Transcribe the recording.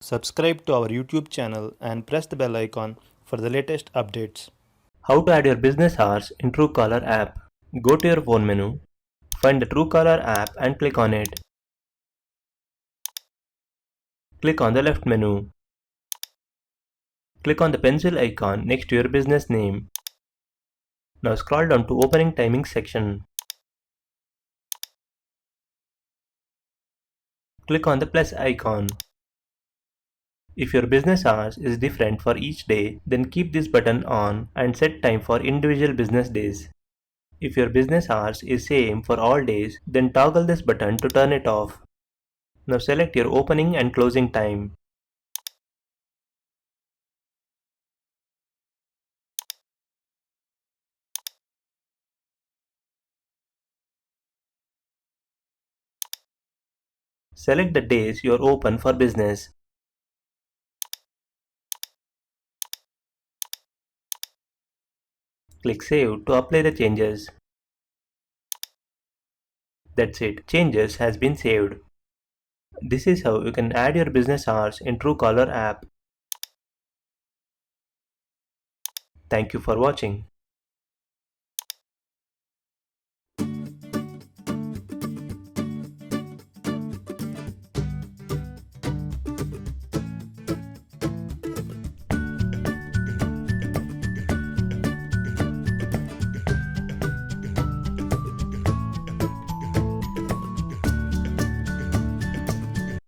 Subscribe to our YouTube channel and press the bell icon for the latest updates. How to add your business hours in Truecaller app. Go to your phone menu, find the Truecaller app and click on it. Click on the left menu. Click on the pencil icon next to your business name. Now scroll down to opening timing section. Click on the plus icon. If your business hours is different for each day, then keep this button on and set time for individual business days. If your business hours is same for all days, then toggle this button to turn it off. Now select your opening and closing time. Select the days you are open for business. Click Save to apply the changes. That's it, changes has been saved. This is how you can add your business hours in Truecaller app. Thank you for watching.